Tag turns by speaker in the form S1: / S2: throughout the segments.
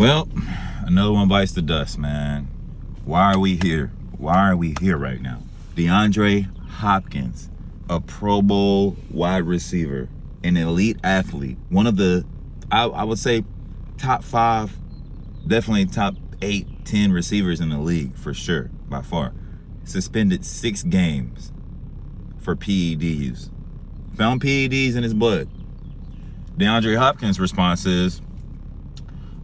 S1: Well, another one bites the dust, man. Why are we here? Why are we here right now? Deandre Hopkins, a Pro Bowl wide receiver, an elite athlete, one of the, I would say, top 5, definitely top 8, 10 receivers in the league, for sure, by far. Suspended 6 games for PED use. Found PEDs in his blood. Deandre Hopkins' response is,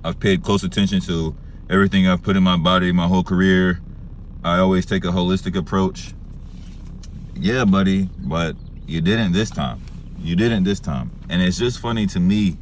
S1: I've paid close attention to everything I've put in my body my whole career. I always take a holistic approach. Yeah, buddy, but you didn't this time. You didn't this time. And it's just funny to me,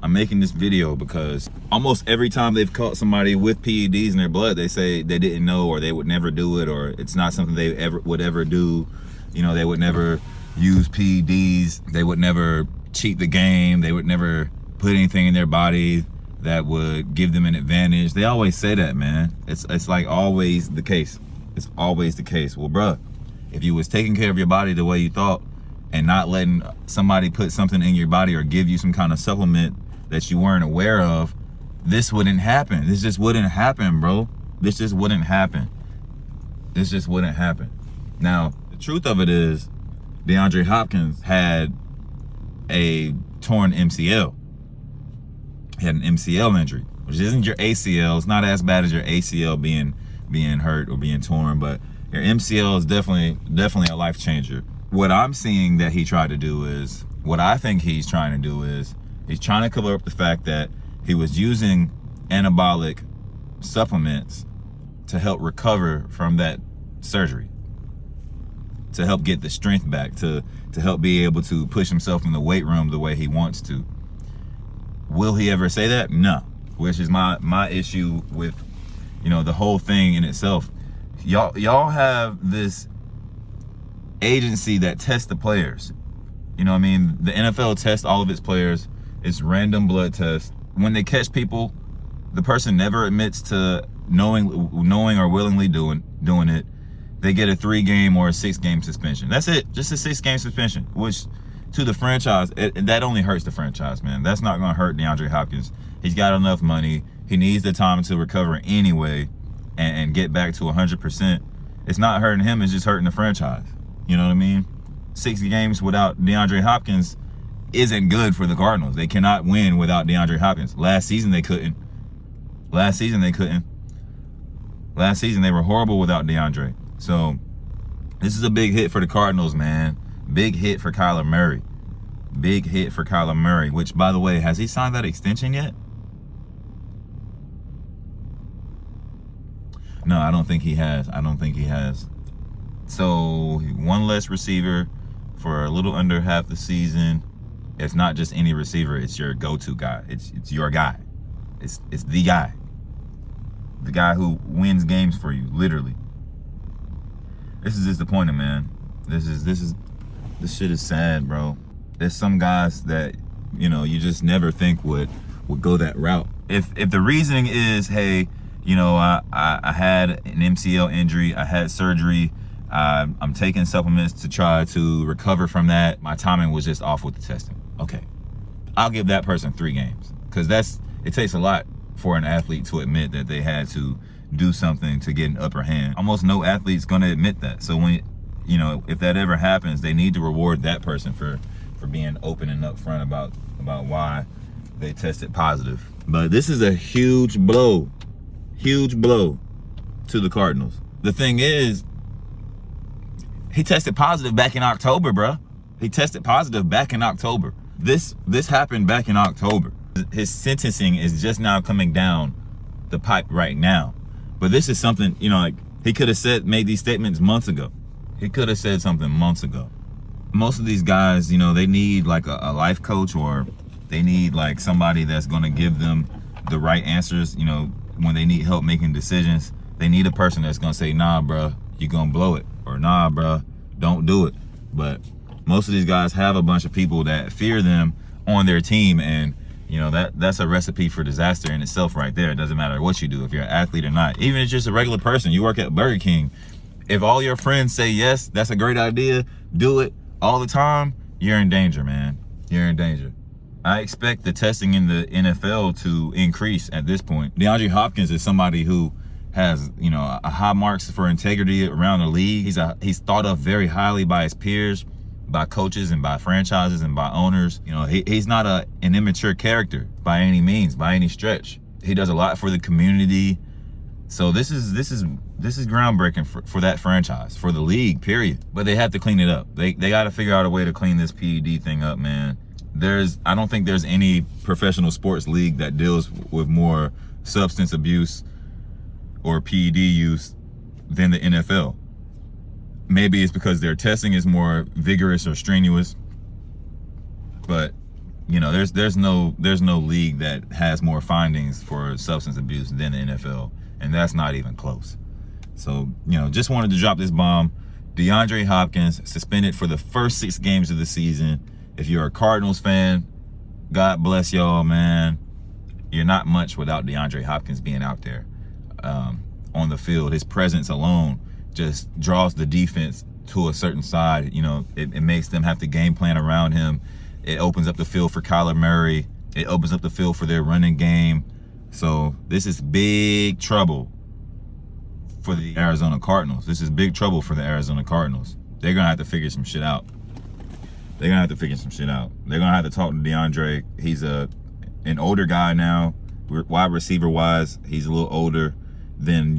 S1: I'm making this video because almost every time they've caught somebody with PEDs in their blood, they say they didn't know, or they would never do it, or it's not something they would ever do. You know, they would never use PEDs. They would never cheat the game. They would never put anything in their body that would give them an advantage. They always say that, man. It's like always the case. It's always the case. Well, bruh, if you was taking care of your body the way you thought and not letting somebody put something in your body or give you some kind of supplement that you weren't aware of, this wouldn't happen. This just wouldn't happen, bro. This just wouldn't happen. This just wouldn't happen. Now, the truth of it is, Deandre Hopkins had a torn MCL. He had an MCL injury, which isn't your ACL. It's not as bad as your ACL being hurt or being torn, but your MCL is definitely a life changer. What I'm seeing that he tried to do is, what I think he's trying to do is, he's trying to cover up the fact that he was using anabolic supplements to help recover from that surgery, to help get the strength back, to help be able to push himself in the weight room the way he wants to. Will he ever say that? No. Which is my issue with, you know, the whole thing in itself. Y'all have this agency that tests the players. You know what I mean? The NFL tests all of its players. It's random blood tests. When they catch people, the person never admits to knowing or willingly doing it. They get a 3-game or a 6-game suspension. That's it. Just a 6-game suspension, which to the franchise, that only hurts the franchise, man. That's not going to hurt Deandre Hopkins. He's got enough money. He needs the time to recover anyway and get back to 100%. It's not hurting him. It's just hurting the franchise. You know what I mean? 6 games without Deandre Hopkins isn't good for the Cardinals. They cannot win without Deandre Hopkins. Last season they couldn't. Last season they were horrible without Deandre. So this is a big hit for the Cardinals, man. Big hit for Kyler Murray. Big hit for Kyler Murray, which, by the way, has he signed that extension yet? No, I don't think he has. So, one less receiver for a little under half the season. It's not just any receiver. It's your go-to guy. It's your guy. It's the guy. The guy who wins games for you, literally. This is disappointing, man. This shit is sad, bro. There's some guys that, you know, you just never think would go that route. If the reasoning is, hey, you know, I had an MCL injury, I had surgery, I'm taking supplements to try to recover from that, my timing was just off with the testing. Okay, I'll give that person 3 games, because it takes a lot for an athlete to admit that they had to do something to get an upper hand. Almost no athlete's gonna admit that. So when, you know, if that ever happens, they need to reward that person for being open and upfront about why they tested positive. But this is a huge blow to the Cardinals. The thing is, he tested positive back in October, bro. He tested positive back in October. This happened back in October. His sentencing is just now coming down the pipe right now. But this is something, you know, like, he could have made these statements months ago. He could have said something months ago. Most of these guys, you know, they need like a life coach, or they need like somebody that's going to give them the right answers. You know, when they need help making decisions, they need a person that's going to say, nah, bro, you're going to blow it. Or nah, bro, don't do it. But most of these guys have a bunch of people that fear them on their team, and you know, that's a recipe for disaster in itself right there. It doesn't matter what you do, if you're an athlete or not. Even if you're just a regular person, you work at Burger King, if all your friends say yes, that's a great idea, do it all the time, you're in danger, man. You're in danger. I expect the testing in the NFL to increase at this point. DeAndre Hopkins is somebody who has, a high marks for integrity around the league. He's thought of very highly by his peers, by coaches, and by franchises, and by owners. He's not an immature character by any means, by any stretch. He does a lot for the community. So this is groundbreaking for that franchise, for the league, period. But they have to clean it up. They got to figure out a way to clean this PED thing up, man. I don't think there's any professional sports league that deals with more substance abuse or PED use than the NFL. Maybe it's because their testing is more vigorous or strenuous, but there's no league that has more findings for substance abuse than the NFL, and that's not even close. So just wanted to drop this bomb. DeAndre Hopkins suspended for the first 6 games of the season. If you're a Cardinals fan, God bless y'all, man. You're not much without DeAndre Hopkins being out there on the field. His presence alone just draws the defense to a certain side. It makes them have to game plan around him. It opens up the field for Kyler Murray. It opens up the field for their running game. So this is big trouble for the Arizona Cardinals. This is big trouble for the Arizona Cardinals. They're going to have to figure some shit out. They're going to have to talk to DeAndre. He's an older guy now, wide receiver-wise. He's a little older than,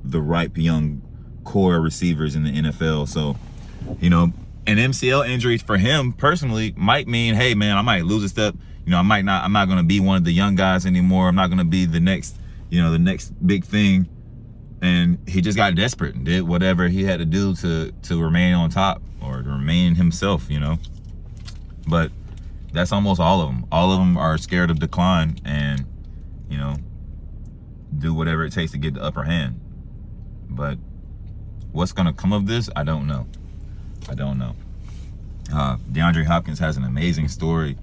S1: the ripe young core receivers in the NFL. So, an MCL injury for him personally might mean, hey, man, I might lose a step. I'm not going to be one of the young guys anymore. I'm not going to be the next big thing. And he just got desperate and did whatever he had to do to remain on top, or to remain himself, But that's almost all of them. All of them are scared of decline and, do whatever it takes to get the upper hand. But what's going to come of this, I don't know. DeAndre Hopkins has an amazing story.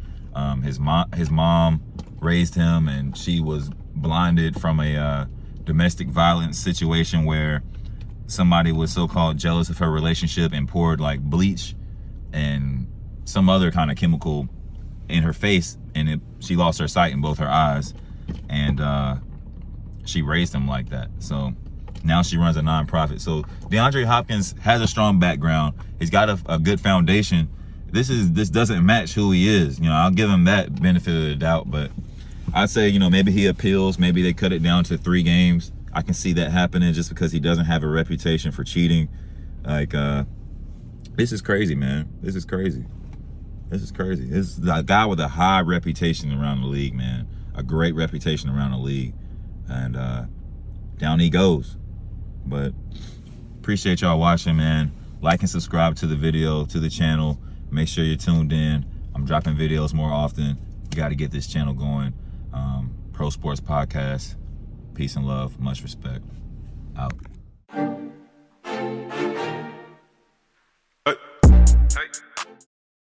S1: His mom raised him, and she was blinded from a domestic violence situation where somebody was so-called jealous of her relationship and poured like bleach and some other kind of chemical in her face, and she lost her sight in both her eyes, and she raised him like that. So now she runs a nonprofit. So DeAndre Hopkins has a strong background. He's got a good foundation. This doesn't match who he is. I'll give him that benefit of the doubt, but I'd say, maybe he appeals. Maybe they cut it down to 3 games. I can see that happening just because he doesn't have a reputation for cheating. This is crazy, man. This is crazy. This is a guy with a high reputation around the league, man. A great reputation around the league. And down he goes. But appreciate y'all watching, man. Like and subscribe to the video, to the channel. Make sure you're tuned in. I'm dropping videos more often. We got to get this channel going. Pro Sports Podcast. Peace and love. Much respect. Out.